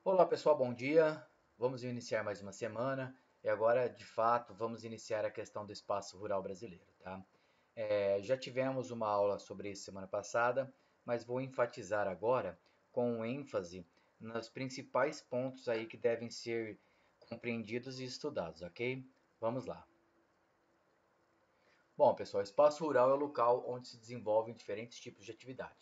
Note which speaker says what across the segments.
Speaker 1: Olá pessoal, bom dia. Vamos iniciar mais uma semana e agora, de fato, vamos iniciar a questão do espaço rural brasileiro, tá? Já tivemos uma aula sobre isso semana passada, mas vou enfatizar agora com ênfase nos principais pontos aí que devem ser compreendidos e estudados, ok? Vamos lá. Bom, pessoal, espaço rural é o local onde se desenvolvem diferentes tipos de atividade.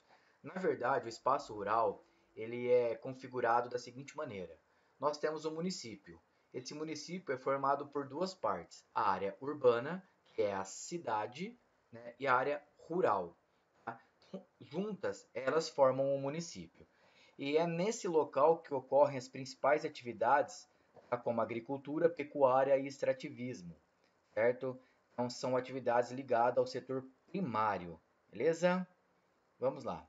Speaker 1: Na verdade, o espaço rural ele é configurado da seguinte maneira: nós temos um município. Esse município é formado por duas partes: a área urbana, que é a cidade, né, e a área rural. Tá? Então, juntas, elas formam um município. E é nesse local que ocorrem as principais atividades, tá, como agricultura, pecuária e extrativismo, certo? Então, são atividades ligadas ao setor primário, beleza? Vamos lá.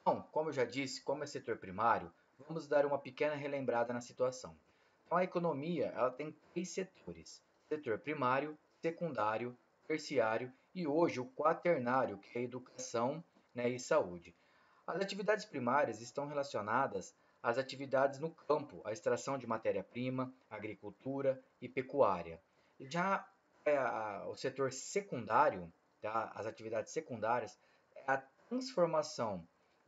Speaker 1: Então, como eu já disse, como é setor primário, vamos dar uma pequena relembrada na situação. Então, a economia ela tem três setores: setor primário, secundário, terciário e hoje o quaternário, que é a educação, né, e saúde. As atividades primárias estão relacionadas às atividades no campo, a extração de matéria-prima, agricultura e pecuária. Já o setor secundário, tá? As atividades secundárias, é a transformação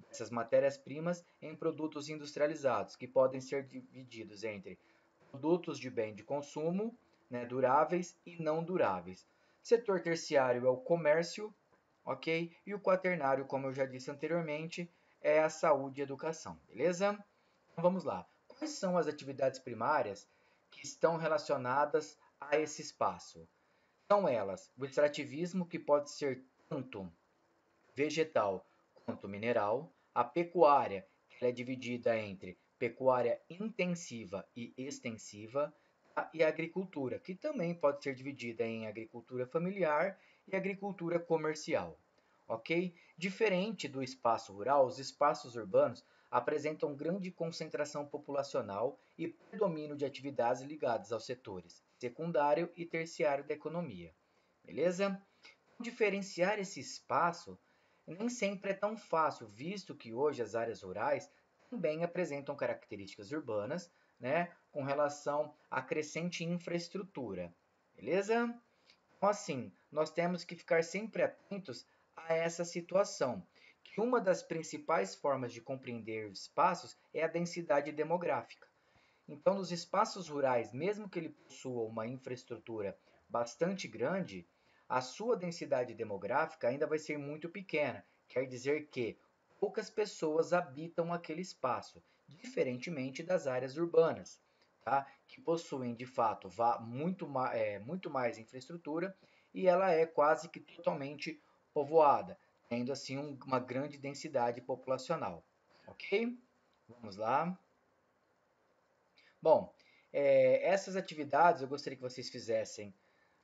Speaker 1: dessas matérias-primas em produtos industrializados, que podem ser divididos entre produtos de bem de consumo, né, duráveis e não duráveis. Setor terciário é o comércio, ok? E o quaternário, como eu já disse anteriormente, é a saúde e educação, beleza? Então vamos lá. Quais são as atividades primárias que estão relacionadas a esse espaço? São elas o extrativismo, que pode ser tanto vegetal quanto mineral, a pecuária, que é dividida entre pecuária intensiva e extensiva, tá? E a agricultura, que também pode ser dividida em agricultura familiar e agricultura comercial. Ok? Diferente do espaço rural, os espaços urbanos apresentam grande concentração populacional e predomínio de atividades ligadas aos setores secundário e terciário da economia. Beleza? Diferenciar esse espaço nem sempre é tão fácil, visto que hoje as áreas rurais também apresentam características urbanas, né, com relação à crescente infraestrutura. Beleza? Então, assim, nós temos que ficar sempre atentos a essa situação, que uma das principais formas de compreender os espaços é a densidade demográfica. Então, nos espaços rurais, mesmo que ele possua uma infraestrutura bastante grande, a sua densidade demográfica ainda vai ser muito pequena. Quer dizer que poucas pessoas habitam aquele espaço, diferentemente das áreas urbanas, tá? Que possuem de fato muito mais infraestrutura e ela é quase que totalmente povoada, tendo assim uma grande densidade populacional. Ok? Vamos lá. Bom, essas atividades eu gostaria que vocês fizessem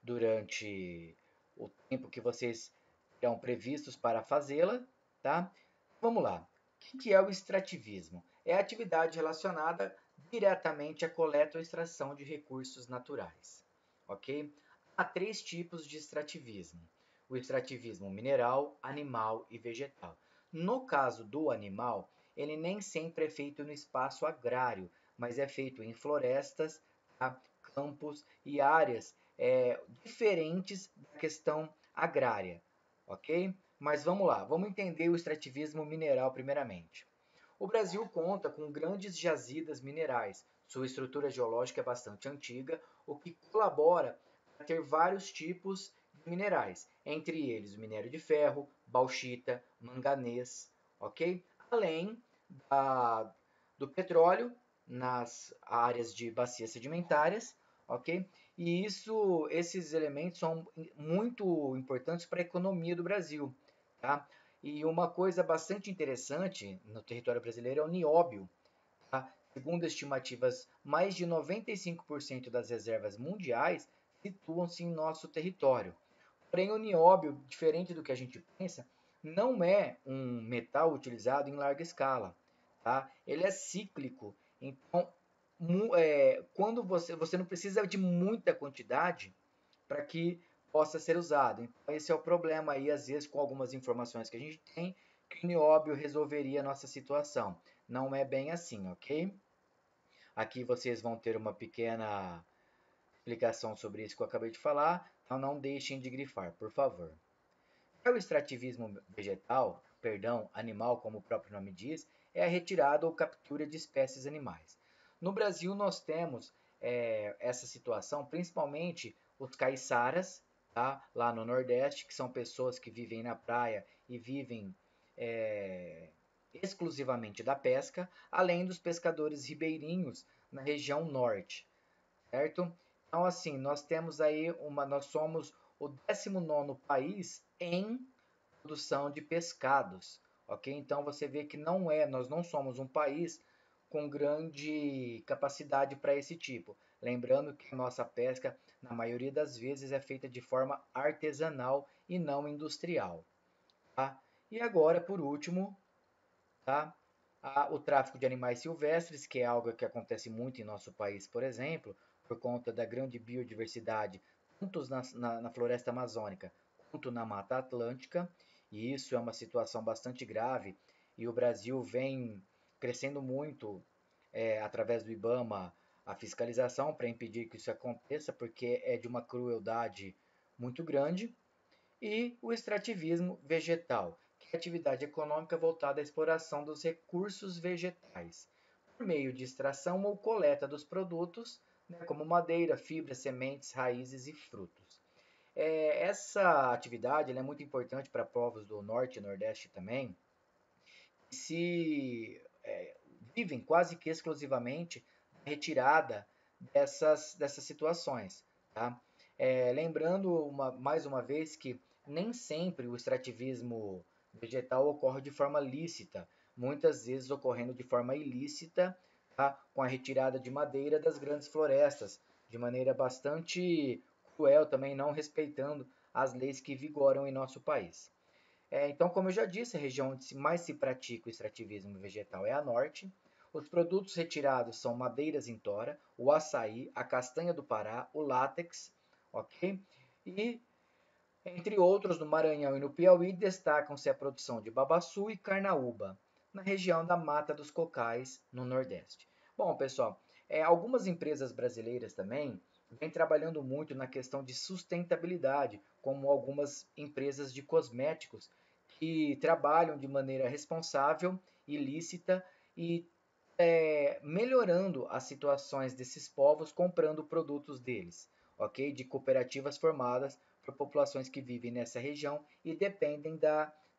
Speaker 1: durante o tempo que vocês terão previstos para fazê-la, tá? Vamos lá. O que é o extrativismo? É a atividade relacionada diretamente à coleta ou extração de recursos naturais, ok? Há três tipos de extrativismo: o extrativismo mineral, animal e vegetal. No caso do animal, ele nem sempre é feito no espaço agrário, mas é feito em florestas, tá? Campos e áreas diferentes da questão agrária, ok? Mas vamos lá, vamos entender o extrativismo mineral primeiramente. O Brasil conta com grandes jazidas minerais. Sua estrutura geológica é bastante antiga, o que colabora para ter vários tipos de minerais, entre eles o minério de ferro, bauxita, manganês, ok? Além da, do petróleo nas áreas de bacias sedimentárias, ok? E esses elementos são muito importantes para a economia do Brasil, tá? E uma coisa bastante interessante no território brasileiro é o nióbio, tá? Segundo estimativas, mais de 95% das reservas mundiais situam-se em nosso território. Porém, o nióbio, diferente do que a gente pensa, não é um metal utilizado em larga escala, tá? Ele é cíclico, então quando você não precisa de muita quantidade para que possa ser usado. Então, esse é o problema aí, às vezes, com algumas informações que a gente tem, que o nióbio resolveria a nossa situação. Não é bem assim, ok? Aqui vocês vão ter uma pequena explicação sobre isso que eu acabei de falar, então não deixem de grifar, por favor. O extrativismo vegetal, perdão, animal, como o próprio nome diz, é a retirada ou captura de espécies animais. No Brasil, nós temos essa situação, principalmente os caiçaras, tá? Lá no Nordeste, que são pessoas que vivem na praia e vivem exclusivamente da pesca, além dos pescadores ribeirinhos na região norte, certo? Então, assim, nós temos aí nós somos o 19º país em produção de pescados, ok? Então você vê que nós não somos um país com grande capacidade para esse tipo. Lembrando que a nossa pesca, na maioria das vezes, é feita de forma artesanal e não industrial, tá? E agora, por último, tá? O tráfico de animais silvestres, que é algo que acontece muito em nosso país, por exemplo, por conta da grande biodiversidade, tanto na floresta amazônica quanto na Mata Atlântica, e isso é uma situação bastante grave, e o Brasil vem crescendo muito através do IBAMA a fiscalização para impedir que isso aconteça, porque é de uma crueldade muito grande, e o extrativismo vegetal, que é a atividade econômica voltada à exploração dos recursos vegetais, por meio de extração ou coleta dos produtos, né, como madeira, fibras, sementes, raízes e frutos. Essa atividade é muito importante para povos do Norte e Nordeste também, que vivem quase que exclusivamente da retirada dessas situações. Tá? Lembrando mais uma vez que nem sempre o extrativismo vegetal ocorre de forma lícita, muitas vezes ocorrendo de forma ilícita, tá? Com a retirada de madeira das grandes florestas, de maneira bastante cruel também, não respeitando as leis que vigoram em nosso país. Então, como eu já disse, a região onde mais se pratica o extrativismo vegetal é a norte. Os produtos retirados são madeiras em tora, o açaí, a castanha do Pará, o látex, ok? E, entre outros, no Maranhão e no Piauí, destacam-se a produção de babaçu e carnaúba, na região da Mata dos Cocais, no Nordeste. Bom, pessoal, algumas empresas brasileiras também vêm trabalhando muito na questão de sustentabilidade, como algumas empresas de cosméticos que trabalham de maneira responsável, ilícita e melhorando as situações desses povos comprando produtos deles, ok? De cooperativas formadas por populações que vivem nessa região e dependem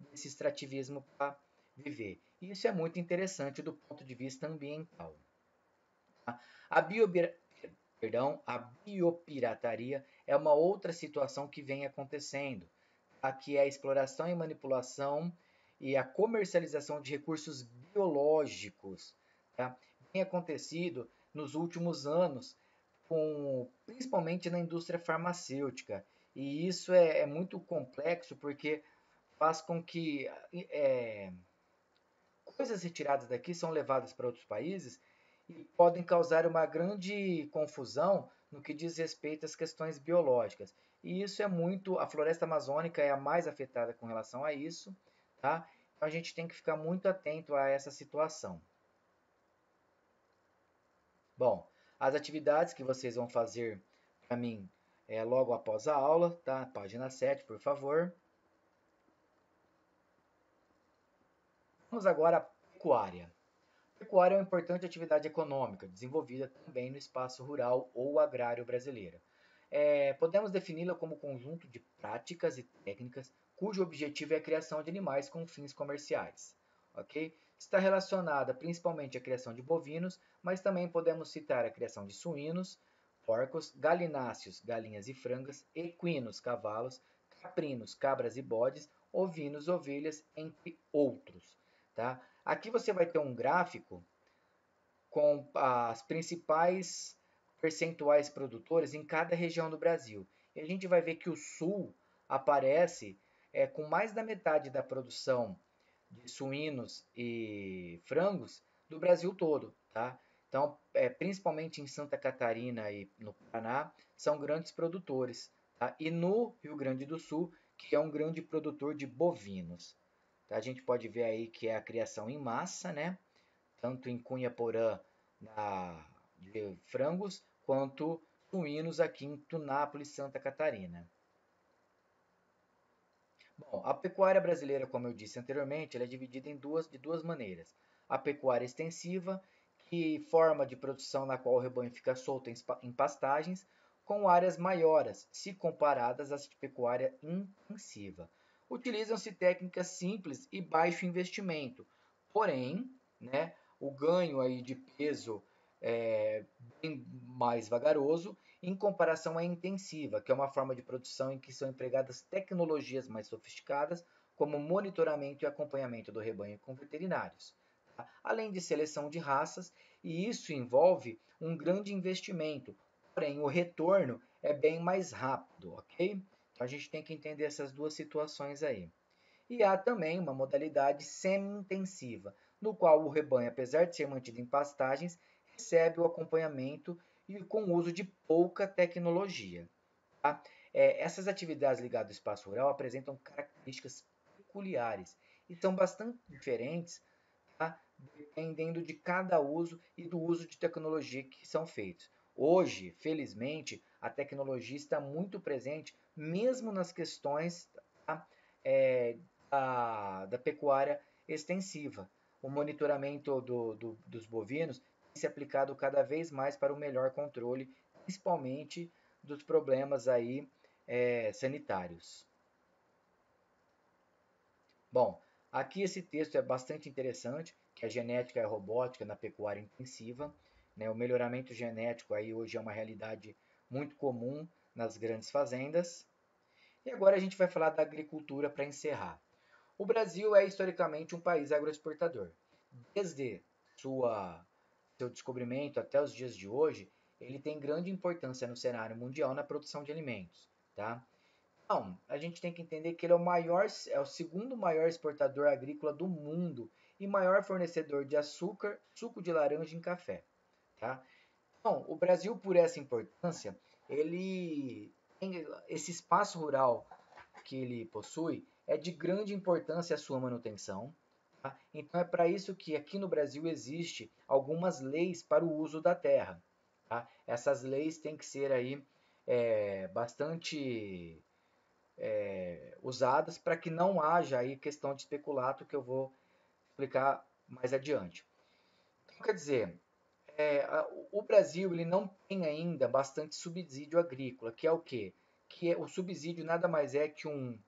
Speaker 1: desse extrativismo para viver. E isso é muito interessante do ponto de vista ambiental. Tá? A, a biopirataria é uma outra situação que vem acontecendo. Aqui é a exploração e manipulação e a comercialização de recursos biológicos, tá? Tem acontecido nos últimos anos, principalmente na indústria farmacêutica. E isso é muito complexo porque faz com que coisas retiradas daqui são levadas para outros países e podem causar uma grande confusão no que diz respeito às questões biológicas. E isso a floresta amazônica é a mais afetada com relação a isso, tá? Então a gente tem que ficar muito atento a essa situação. Bom, as atividades que vocês vão fazer para mim logo após a aula, tá? Página 7, por favor. Vamos agora à pecuária. A pecuária é uma importante atividade econômica, desenvolvida também no espaço rural ou agrário brasileiro. Podemos defini-la como conjunto de práticas e técnicas cujo objetivo é a criação de animais com fins comerciais. Ok? Está relacionada principalmente à criação de bovinos, mas também podemos citar a criação de suínos, porcos, galináceos, galinhas e frangas, equinos, cavalos, caprinos, cabras e bodes, ovinos, ovelhas, entre outros. Tá? Aqui você vai ter um gráfico com as principais percentuais produtores em cada região do Brasil. E a gente vai ver que o Sul aparece com mais da metade da produção de suínos e frangos do Brasil todo, tá? Então, principalmente em Santa Catarina e no Paraná, são grandes produtores, tá? E no Rio Grande do Sul, que é um grande produtor de bovinos. Tá? A gente pode ver aí que é a criação em massa, né? Tanto em Cunha Porã, de frangos quanto suínos aqui em Tunápolis, Santa Catarina. Bom, a pecuária brasileira, como eu disse anteriormente, ela é dividida de duas maneiras. A pecuária extensiva, que forma de produção na qual o rebanho fica solto em pastagens, com áreas maiores, se comparadas às de pecuária intensiva. Utilizam-se técnicas simples e baixo investimento, porém, né, o ganho aí de peso é bem mais vagaroso em comparação à intensiva, que é uma forma de produção em que são empregadas tecnologias mais sofisticadas, como monitoramento e acompanhamento do rebanho com veterinários, tá? Além de seleção de raças, e isso envolve um grande investimento, porém o retorno é bem mais rápido, ok? Então a gente tem que entender essas duas situações aí. E há também uma modalidade semi-intensiva, no qual o rebanho, apesar de ser mantido em pastagens, recebe o acompanhamento e com o uso de pouca tecnologia. Tá? Essas atividades ligadas ao espaço rural apresentam características peculiares e são bastante diferentes, tá? Dependendo de cada uso e do uso de tecnologia que são feitos. Hoje, felizmente, a tecnologia está muito presente, mesmo nas questões, tá? é, da pecuária extensiva. O monitoramento dos bovinos tem se aplicado cada vez mais para o melhor controle, principalmente dos problemas aí, sanitários. Bom, aqui esse texto é bastante interessante, que a genética e a robótica na pecuária intensiva, né? O melhoramento genético aí hoje é uma realidade muito comum nas grandes fazendas. E agora a gente vai falar da agricultura para encerrar. O Brasil é historicamente um país agroexportador. Desde seu descobrimento até os dias de hoje, ele tem grande importância no cenário mundial na produção de alimentos, tá? Então, a gente tem que entender que ele é o segundo maior exportador agrícola do mundo e maior fornecedor de açúcar, suco de laranja e café, tá? Então, o Brasil, por essa importância, ele tem esse espaço rural que ele possui é de grande importância a sua manutenção. Tá? Então é para isso que aqui no Brasil existe algumas leis para o uso da terra. Tá? Essas leis têm que ser aí bastante usadas para que não haja aí questão de especulato que eu vou explicar mais adiante. Então, quer dizer, o Brasil ele não tem ainda bastante subsídio agrícola, que é o quê? O subsídio nada mais é que um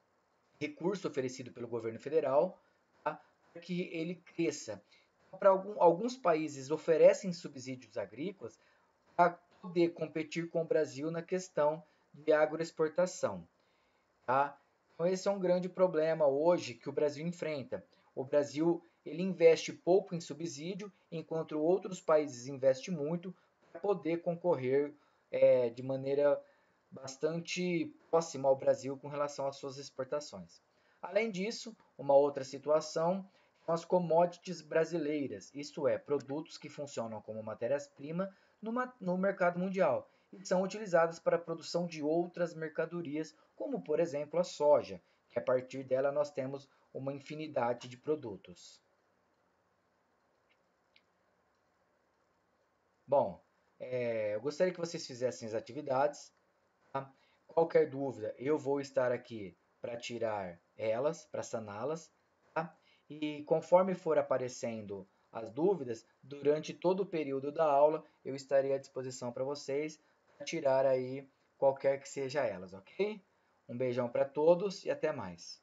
Speaker 1: recurso oferecido pelo governo federal, tá, para que ele cresça. Para alguns países oferecem subsídios agrícolas para poder competir com o Brasil na questão de agroexportação. Tá? Então esse é um grande problema hoje que o Brasil enfrenta. O Brasil ele investe pouco em subsídio, enquanto outros países investem muito para poder concorrer de maneira bastante próxima ao Brasil com relação às suas exportações. Além disso, uma outra situação são as commodities brasileiras, isto é, produtos que funcionam como matérias-prima no mercado mundial e são utilizadas para a produção de outras mercadorias, como por exemplo a soja, que a partir dela nós temos uma infinidade de produtos. Bom, eu gostaria que vocês fizessem as atividades. Tá? Qualquer dúvida, eu vou estar aqui para tirar elas, para saná-las. Tá? E conforme for aparecendo as dúvidas, durante todo o período da aula, eu estarei à disposição para vocês para tirar aí qualquer que seja elas, ok? Um beijão para todos e até mais.